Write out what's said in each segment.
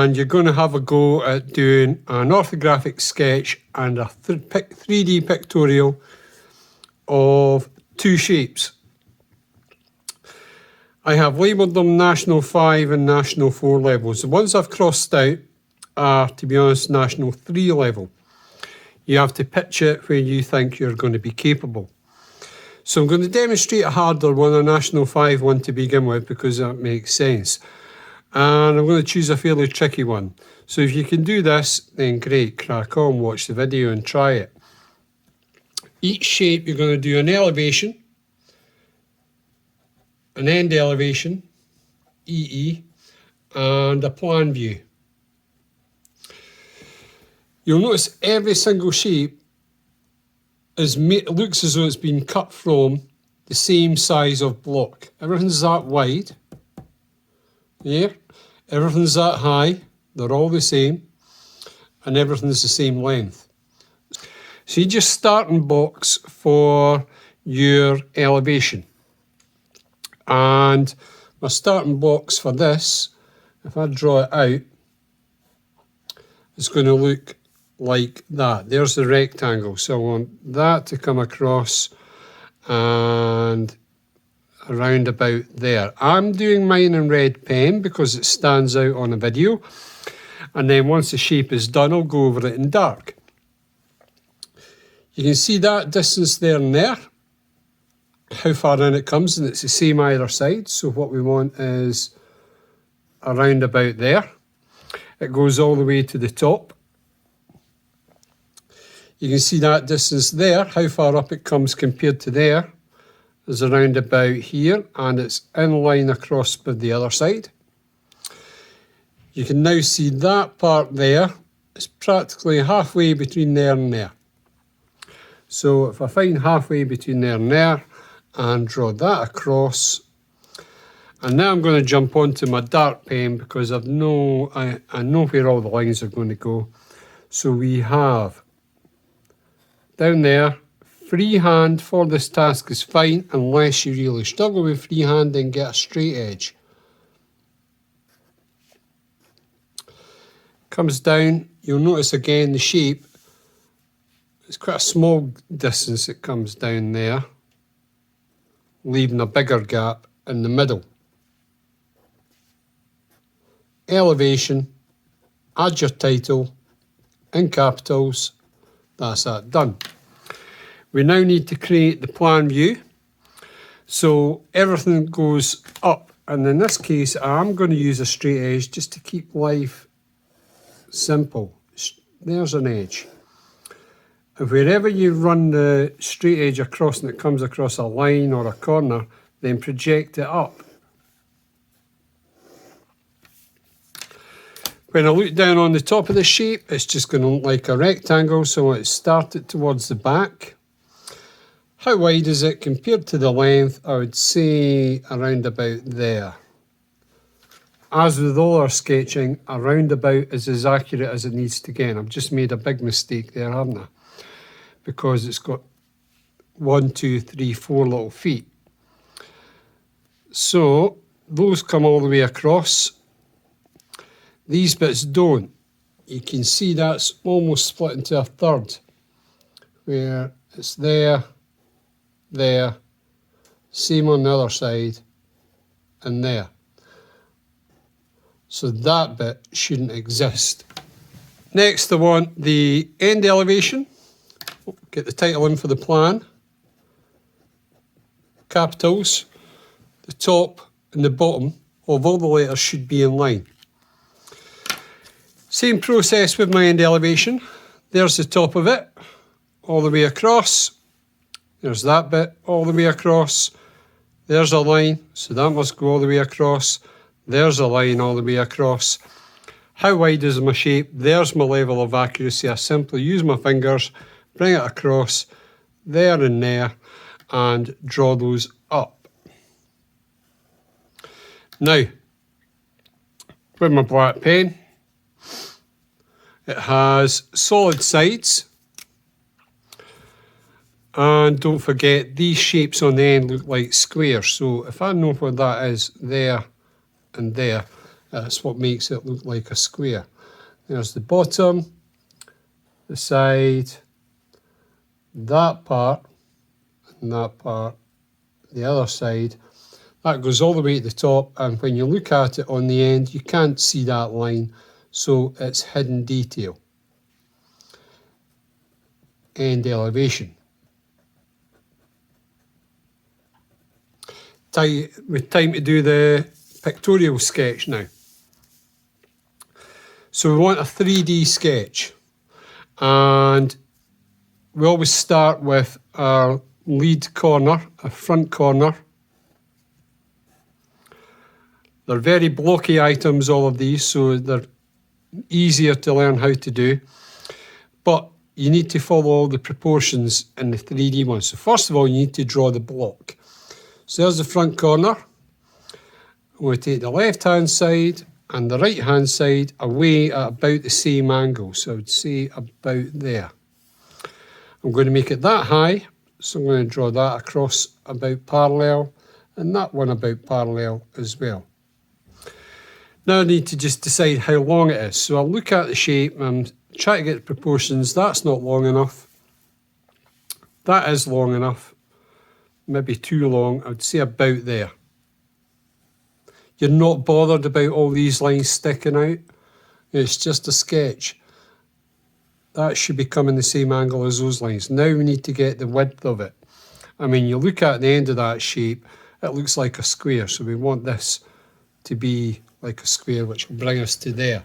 and you're going to have a go at doing an orthographic sketch and a 3D pictorial of two shapes. I have labelled them National 5 and National 4 levels. The ones I've crossed out are, to be honest, National 3 level. You have to pitch it where you think you're going to be capable. So I'm going to demonstrate a harder one, a National 5 one to begin with, because that makes sense. And I'm going to choose a fairly tricky one. So if you can do this, then great, crack on, watch the video and try it. Each shape you're going to do an elevation, an end elevation, EE, and a plan view. You'll notice every single shape looks as though it's been cut from the same size of block. Everything's that wide. Yeah, everything's that high. They're all the same. And everything's the same length. So you just start in box for your elevation. And my starting box for this, if I draw it out, it's going to look like that. There's the rectangle. So I want that to come across and around about there. I'm doing mine in red pen because it stands out on a video. And then once the shape is done, I'll go over it in dark. You can see that distance there and there, how far in it comes, and it's the same either side. So what we want is around about there. It goes all the way to the top. You can see that distance there, how far up it comes compared to there, is around about here, and it's in line across with the other side. You can now see that part there is practically halfway between there and there. So if I find halfway between there and there and draw that across, and now I'm going to jump onto my dark pen because I know where all the lines are going to go. So we have down there, freehand for this task is fine unless you really struggle with freehand, then get a straight edge. Comes down, you'll notice again the shape. It's quite a small distance it comes down there, leaving a bigger gap in the middle. Elevation, add your title in capitals, that's that done. We now need to create the plan view. So everything goes up, and in this case I'm going to use a straight edge just to keep life simple. There's an edge. And wherever you run the straight edge across and it comes across a line or a corner, then project it up. When I look down on the top of the shape, it's just going to look like a rectangle, so let's start it towards the back. How wide is it compared to the length? I would say around about there. As with all our sketching, a roundabout is as accurate as it needs to get. I've just made a big mistake there, haven't I? Because it's got 1, 2, 3, 4 little feet. So those come all the way across. These bits don't. You can see that's almost split into a third, where it's there, there, same on the other side, and there. So that bit shouldn't exist. Next I want the end elevation. Get the title in for the plan. Capitals. The top and the bottom of all the letters should be in line. Same process with my end elevation. There's the top of it, all the way across. There's that bit, all the way across. There's a line, so that must go all the way across. There's a line all the way across. How wide is my shape? There's my level of accuracy. I simply use my fingers, bring it across, there and there, and draw those up. Now, with my black pen, it has solid sides. And don't forget, these shapes on the end look like squares. So if I know where that is, there and there, That's what makes it look like a square. There's the bottom, the side, that part, and that part, the other side. That goes all the way to the top, and when you look at it on the end, you can't see that line, so it's hidden detail. End elevation. With time to do the pictorial sketch now. So we want a 3D sketch, and we always start with our lead corner, a front corner. They're very blocky items, all of these, so they're easier to learn how to do. But you need to follow all the proportions in the 3D one. So first of all, you need to draw the block. So there's the front corner. I'm going to take the left-hand side and the right-hand side away at about the same angle. So I would say about there. I'm going to make it that high, so I'm going to draw that across about parallel, and that one about parallel as well. Now I need to just decide how long it is. So I'll look at the shape and try to get the proportions. That's not long enough. That is long enough. Maybe too long. I would say about there. You're not bothered about all these lines sticking out. It's just a sketch. That should be coming the same angle as those lines. Now we need to get the width of it. I mean, you look at the end of that shape, it looks like a square. So we want this to be like a square, which will bring us to there.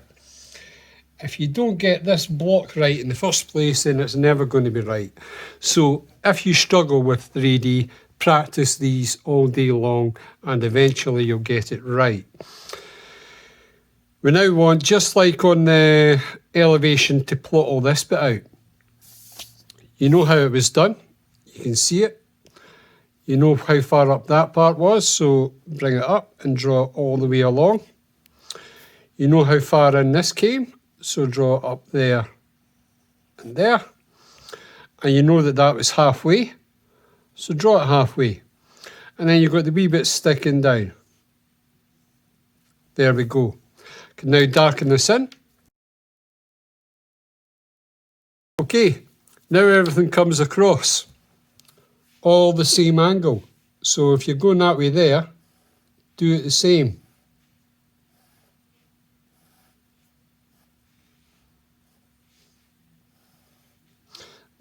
If you don't get this block right in the first place, then it's never going to be right. So if you struggle with 3D, practice these all day long and eventually you'll get it right. We now want, just like on the elevation, to plot all this bit out. You know how it was done. You can see it. You know how far up that part was, so bring it up and draw all the way along. You know how far in this came, so draw up there and there. And you know that that was halfway, so draw it halfway. And then you've got the wee bit sticking down. There we go. Can now darken this in. Okay, now everything comes across, all the same angle. So if you're going that way there, do it the same.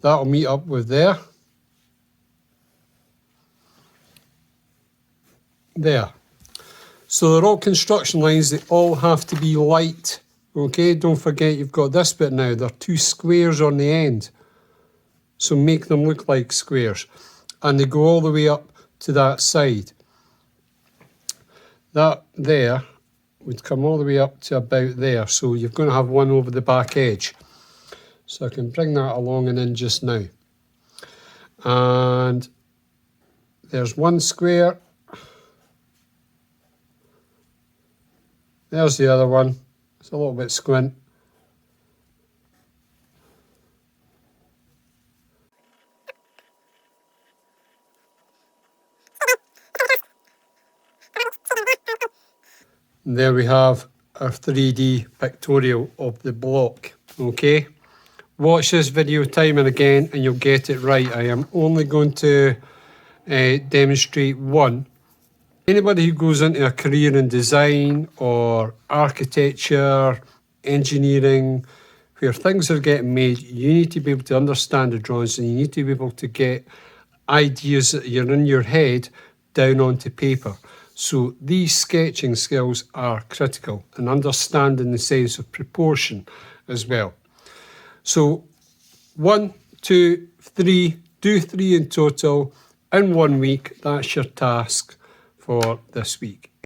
That'll meet up with there. There. So they're all construction lines, they all have to be light. Okay, don't forget you've got this bit now. There are two squares on the end. So make them look like squares. And they go all the way up to that side. That there would come all the way up to about there. So you're going to have one over the back edge. So I can bring that along and in just now. And there's one square. There's the other one. It's a little bit squint. And there we have our 3D pictorial of the block. Okay, watch this video time and again and you'll get it right. I am only going to demonstrate one. Anybody who goes into a career in design or architecture, engineering, where things are getting made, you need to be able to understand the drawings and you need to be able to get ideas that are in your head down onto paper. So these sketching skills are critical, and understanding the sense of proportion as well. So 1, 2, 3, do 3 in total in 1 week. That's your task for this week.